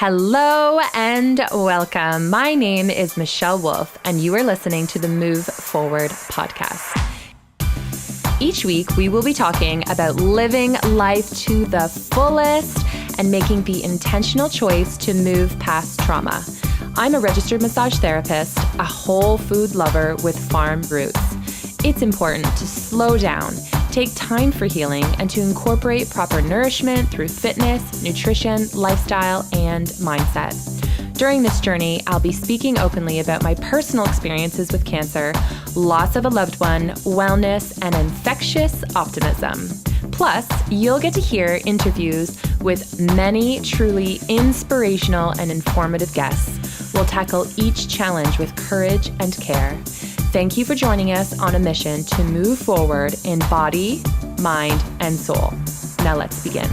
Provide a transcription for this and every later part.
Hello and welcome. My name is Michelle Wolf, and you are listening to the Move Forward podcast. Each week, we will be talking about living life to the fullest and making the intentional choice to move past trauma. I'm a registered massage therapist, a whole food lover with farm roots. It's important to slow down, take time for healing, and to incorporate proper nourishment through fitness, nutrition, lifestyle, and mindset. During this journey, I'll be speaking openly about my personal experiences with cancer, loss of a loved one, wellness, and infectious optimism. Plus, you'll get to hear interviews with many truly inspirational and informative guests. We'll tackle each challenge with courage and care. Thank you for joining us on a mission to move forward in body, mind, and soul. Now let's begin.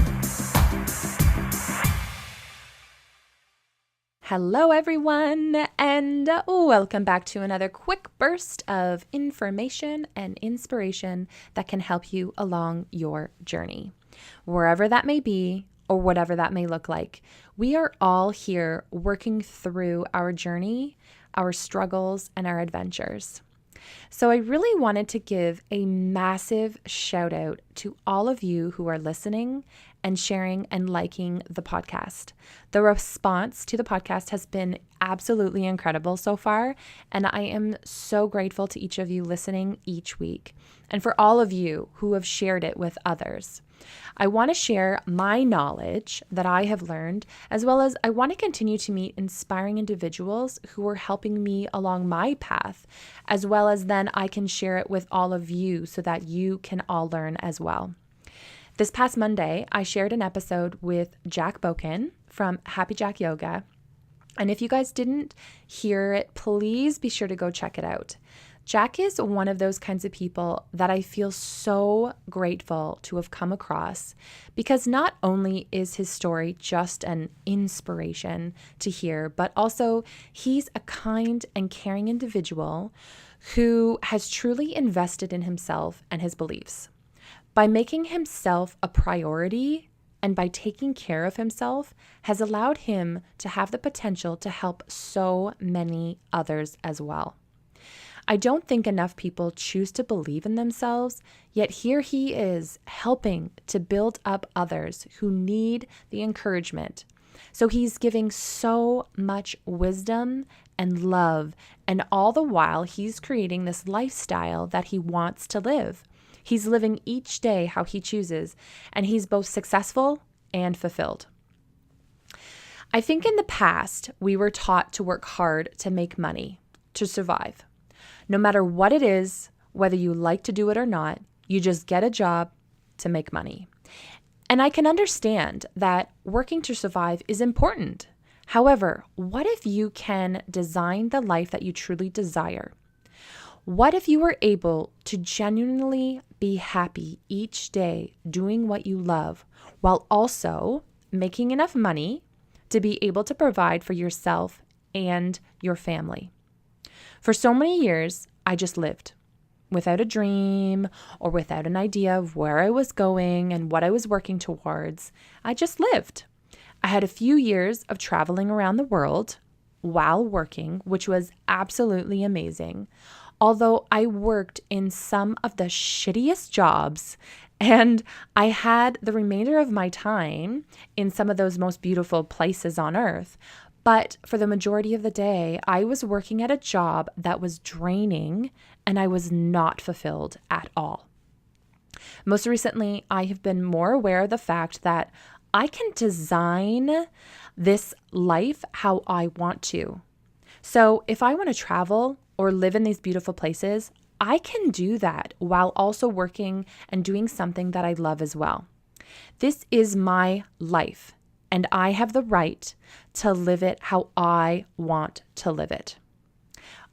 Hello, everyone, and welcome back to another quick burst of information and inspiration that can help you along your journey. Wherever that may be, or whatever that may look like, we are all here working through our journey, our struggles, and our adventures. So I really wanted to give a massive shout out to all of you who are listening and sharing and liking the podcast. The response to the podcast has been absolutely incredible so far, and I am so grateful to each of you listening each week, and for all of you who have shared it with others. I want to share my knowledge that I have learned, as well as I want to continue to meet inspiring individuals who are helping me along my path, as well as then I can share it with all of you so that you can all learn as well. This past Monday, I shared an episode with Jack Boken from Happy Jack Yoga. And if you guys didn't hear it, please be sure to go check it out. Jack is one of those kinds of people that I feel so grateful to have come across, because not only is his story just an inspiration to hear, but also he's a kind and caring individual who has truly invested in himself and his beliefs. By making himself a priority and by taking care of himself has allowed him to have the potential to help so many others as well. I don't think enough people choose to believe in themselves, yet here he is helping to build up others who need the encouragement. So he's giving so much wisdom and love, and all the while he's creating this lifestyle that he wants to live. He's living each day how he chooses, and he's both successful and fulfilled. I think in the past, we were taught to work hard to make money, to survive. No matter what it is, whether you like to do it or not, you just get a job to make money. And I can understand that working to survive is important. However, what if you can design the life that you truly desire? What if you were able to genuinely be happy each day doing what you love, while also making enough money to be able to provide for yourself and your family? For so many years, I just lived without a dream or without an idea of where I was going and what I was working towards. I just lived. I had a few years of traveling around the world while working, which was absolutely amazing. Although I worked in some of the shittiest jobs, and I had the remainder of my time in some of those most beautiful places on earth. But for the majority of the day, I was working at a job that was draining, and I was not fulfilled at all. Most recently, I have been more aware of the fact that I can design this life how I want to. So if I want to travel or live in these beautiful places, I can do that while also working and doing something that I love as well. This is my life, and I have the right to live it how I want to live it.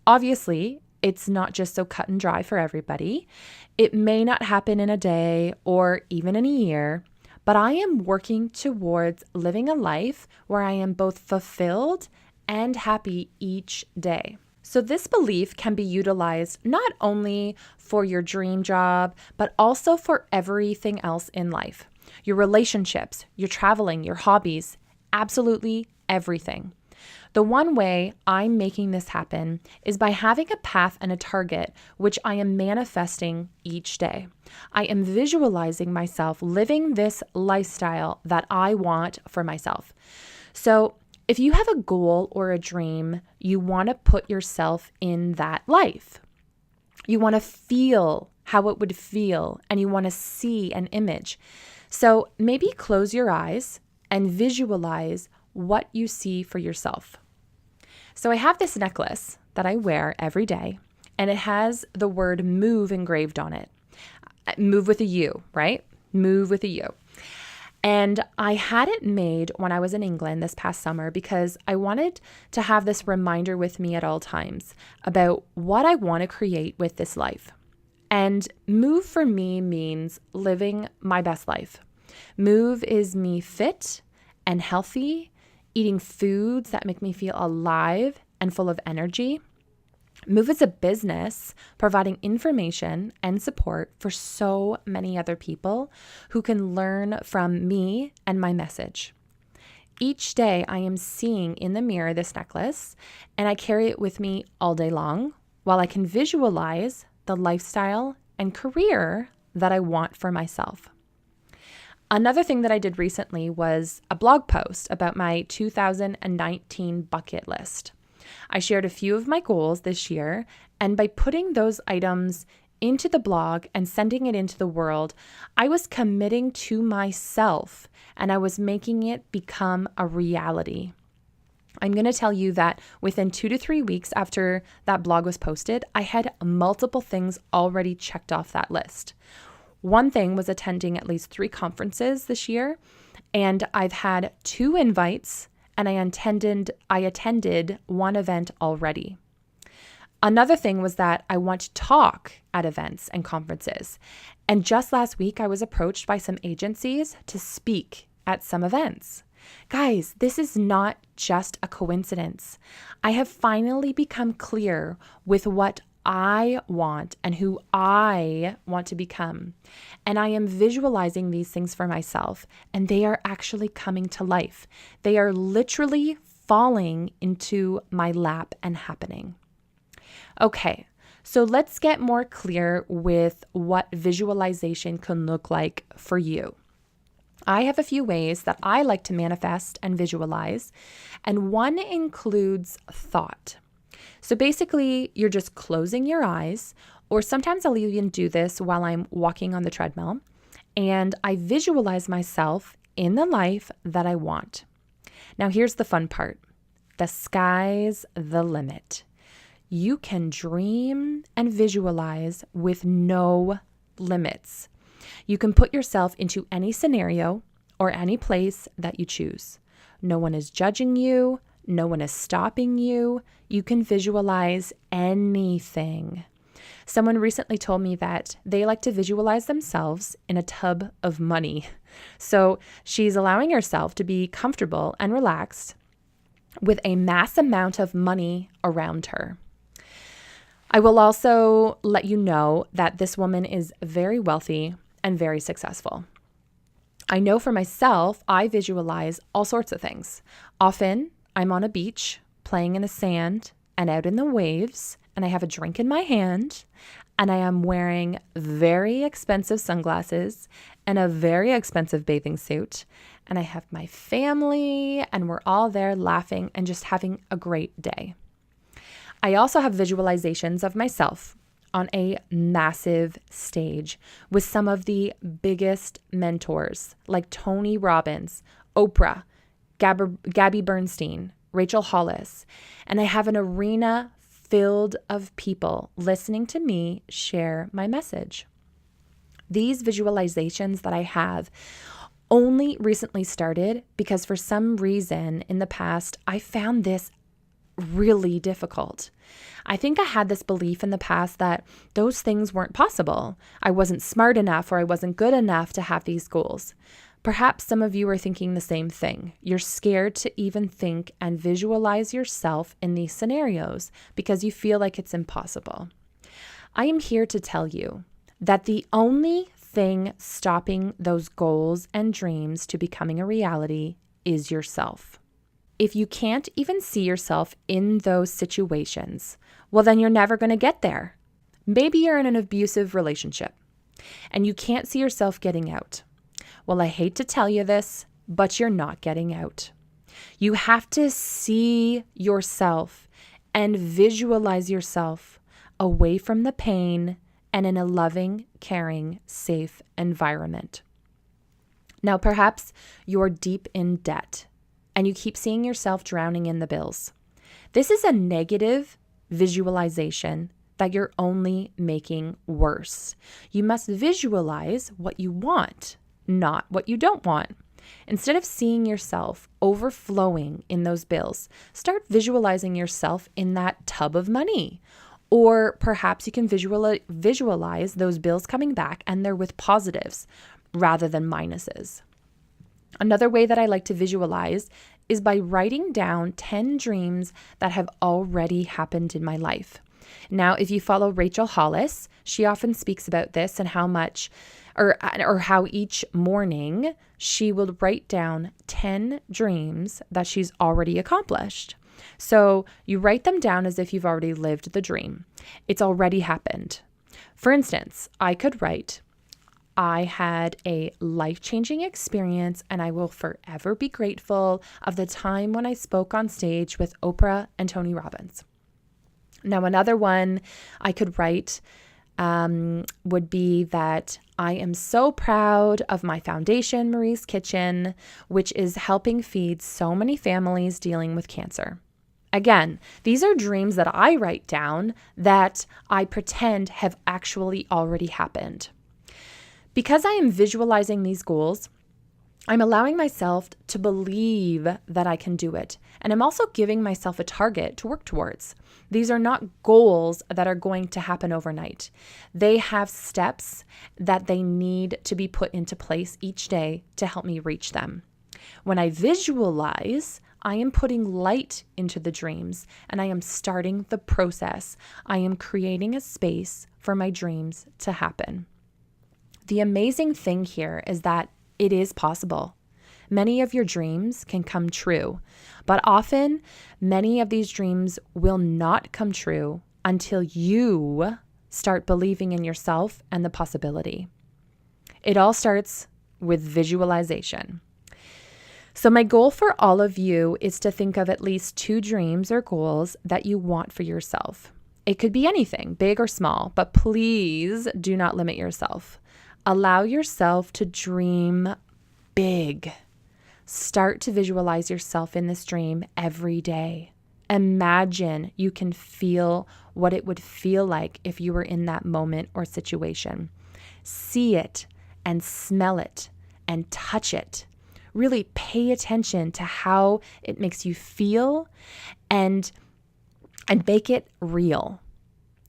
Obviously, it's not just so cut and dry for everybody. It may not happen in a day or even in a year, but I am working towards living a life where I am both fulfilled and happy each day. So this belief can be utilized not only for your dream job, but also for everything else in life. Your relationships, your traveling, your hobbies, absolutely everything. The one way I'm making this happen is by having a path and a target, which I am manifesting each day. I am visualizing myself living this lifestyle that I want for myself. So if you have a goal or a dream, you want to put yourself in that life. You want to feel how it would feel, and you want to see an image. So maybe close your eyes and visualize what you see for yourself. So I have this necklace that I wear every day, and it has the word move engraved on it. Move with a U, right? Move with a U. And I had it made when I was in England this past summer because I wanted to have this reminder with me at all times about what I want to create with this life. And move for me means living my best life. Move is me fit and healthy, eating foods that make me feel alive and full of energy. Move is a business providing information and support for so many other people who can learn from me and my message. Each day I am seeing in the mirror this necklace, and I carry it with me all day long while I can visualize the lifestyle and career that I want for myself. Another thing that I did recently was a blog post about my 2019 bucket list. I shared a few of my goals this year, and by putting those items into the blog and sending it into the world, I was committing to myself and I was making it become a reality. I'm going to tell you that within 2 to 3 weeks after that blog was posted, I had multiple things already checked off that list. One thing was attending at least 3 conferences this year, and I've had 2 invites, and I attended 1 event already. Another thing was that I want to talk at events and conferences. And just last week, I was approached by some agencies to speak at some events. Guys, this is not just a coincidence. I have finally become clear with what I want and who I want to become. And I am visualizing these things for myself, and they are actually coming to life. They are literally falling into my lap and happening. Okay, so let's get more clear with what visualization can look like for you. I have a few ways that I like to manifest and visualize, and one includes thought. So basically, you're just closing your eyes, or sometimes I'll even do this while I'm walking on the treadmill, and I visualize myself in the life that I want. Now, here's the fun part. The sky's the limit. You can dream and visualize with no limits. You can put yourself into any scenario or any place that you choose. No one is judging you. No one is stopping you. You can visualize anything. Someone recently told me that they like to visualize themselves in a tub of money. So she's allowing herself to be comfortable and relaxed with a mass amount of money around her. I will also let you know that this woman is very wealthy and very successful. I know for myself, I visualize all sorts of things. Often, I'm on a beach, playing in the sand and out in the waves, and I have a drink in my hand, and I am wearing very expensive sunglasses and a very expensive bathing suit, and I have my family, and we're all there laughing and just having a great day. I also have visualizations of myself on a massive stage with some of the biggest mentors like Tony Robbins, Oprah, Gabby Bernstein, Rachel Hollis, and I have an arena filled of people listening to me share my message. These visualizations that I have only recently started because for some reason in the past, I found this really difficult. I think I had this belief in the past that those things weren't possible. I wasn't smart enough or I wasn't good enough to have these goals. Perhaps some of you are thinking the same thing. You're scared to even think and visualize yourself in these scenarios because you feel like it's impossible. I am here to tell you that the only thing stopping those goals and dreams to becoming a reality is yourself. if you can't even see yourself in those situations, well, then you're never going to get there. Maybe you're in an abusive relationship and you can't see yourself getting out. Well, I hate to tell you this, but you're not getting out. You have to see yourself and visualize yourself away from the pain and in a loving, caring, safe environment. Now, perhaps you're deep in debt and you keep seeing yourself drowning in the bills. This is a negative visualization that you're only making worse. You must visualize what you want, not what you don't want. Instead of seeing yourself overflowing in those bills, start visualizing yourself in that tub of money. Or perhaps you can visualize those bills coming back and they're with positives rather than minuses. Another way that I like to visualize is by writing down 10 dreams that have already happened in my life. Now, if you follow Rachel Hollis, she often speaks about this and how much or how each morning she will write down 10 dreams that she's already accomplished. So you write them down as if you've already lived the dream. It's already happened. For instance, I could write, I had a life-changing experience and I will forever be grateful of the time when I spoke on stage with Oprah and Tony Robbins. Now, another one I could write would be that I am so proud of my foundation, Marie's Kitchen, which is helping feed so many families dealing with cancer. Again, these are dreams that I write down that I pretend have actually already happened. Because I am visualizing these goals, I'm allowing myself to believe that I can do it. And I'm also giving myself a target to work towards. These are not goals that are going to happen overnight. They have steps that they need to be put into place each day to help me reach them. When I visualize, I am putting light into the dreams and I am starting the process. I am creating a space for my dreams to happen. The amazing thing here is that it is possible. Many of your dreams can come true, but often many of these dreams will not come true until you start believing in yourself and the possibility. It all starts with visualization. So my goal for all of you is to think of at least 2 dreams or goals that you want for yourself. It could be anything, big or small, but please do not limit yourself. Allow yourself to dream big. Start to visualize yourself in this dream every day. Imagine you can feel what it would feel like if you were in that moment or situation. See it and smell it and touch it. Really pay attention to how it makes you feel and make it real.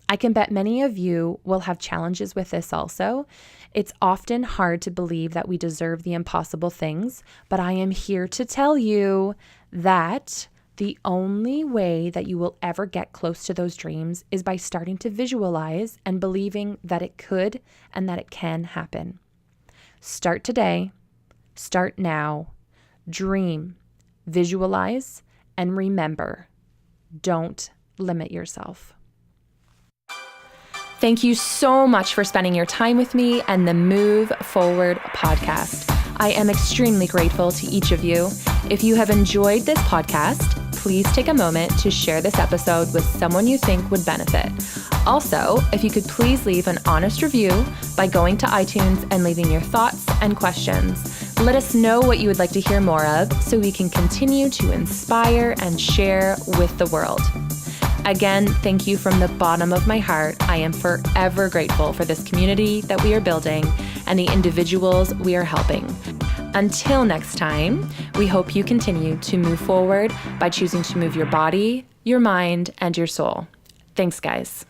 I can bet many of you will have challenges with this also. It's often hard to believe that we deserve the impossible things, but I am here to tell you that the only way that you will ever get close to those dreams is by starting to visualize and believing that it could and that it can happen. Start today. Start now. Dream, visualize, and remember, don't limit yourself. Thank you so much for spending your time with me and the Move Forward podcast. I am extremely grateful to each of you. If you have enjoyed this podcast, please take a moment to share this episode with someone you think would benefit. Also, if you could please leave an honest review by going to iTunes and leaving your thoughts and questions. Let us know what you would like to hear more of so we can continue to inspire and share with the world. Again, thank you from the bottom of my heart. I am forever grateful for this community that we are building and the individuals we are helping. Until next time, we hope you continue to move forward by choosing to move your body, your mind, and your soul. Thanks, guys.